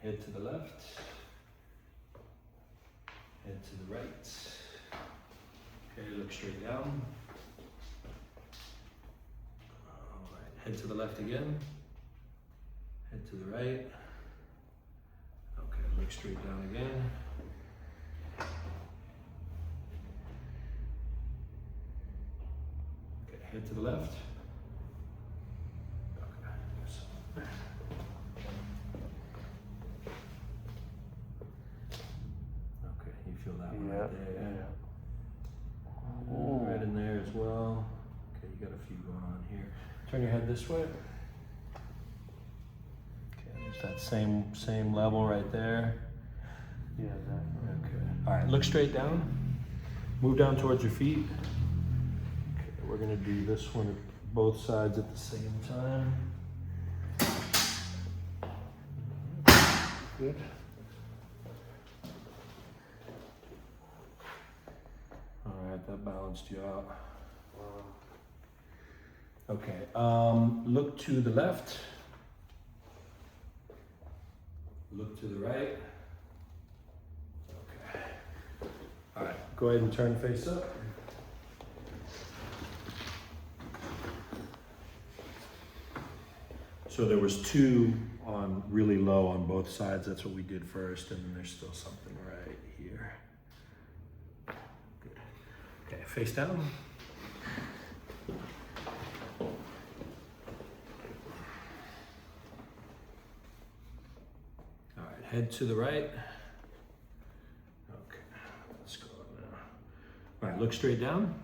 head to the left, head to the right. Okay, look straight down. All right, head to the left again, head to the right. Okay, look straight down again. Okay, head to the left. Okay, you feel that one right there. Right in there as well. Okay, you got a few going on here. Turn your head this way. Okay, there's that same level right there. Yeah, definitely. Okay. All right, look straight down. Move down towards your feet. Okay, we're gonna do this one at both sides at the same time. Good. All right, that balanced you out. Okay, look to the left. Look to the right. Okay. All right, go ahead and turn face up. So there was two on really low on both sides. That's what we did first, and then there's still something right here. Good. Okay, face down. All right, head to the right. Okay, let's go now. All right, look straight down.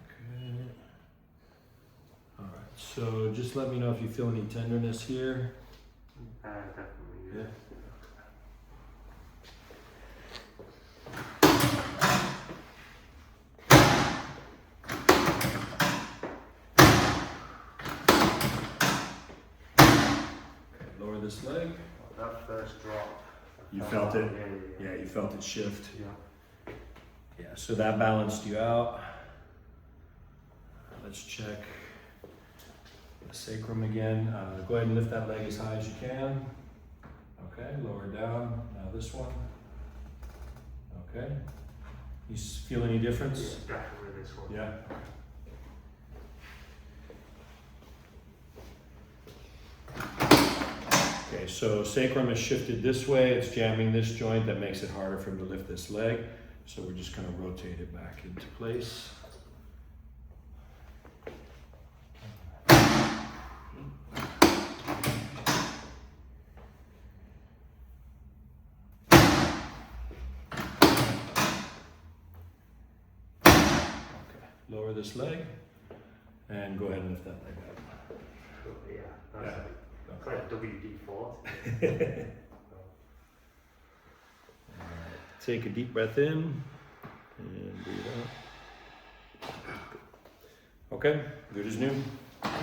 Okay. All right, so just let me know if you feel any tenderness here. Definitely, Yeah. Lower this leg. That first drop. You felt it? Yeah, you felt it shift. Yeah, so that balanced you out. Let's check the sacrum again. Go ahead and lift that leg as high as you can. Okay, lower down. Now this one. Okay. You feel any difference? Yeah, definitely this one. Yeah. Okay, so sacrum is shifted this way. It's jamming this joint. That makes it harder for him to lift this leg. So we're just going to rotate it back into place. Okay, lower this leg and go ahead and lift that leg up. Yeah, that's Okay. like WD-40. Alright, take a deep breath in and breathe out. Okay, good as new. That's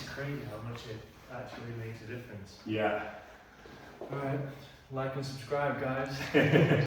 crazy how much it actually makes a difference. Yeah. Alright, like and subscribe, guys.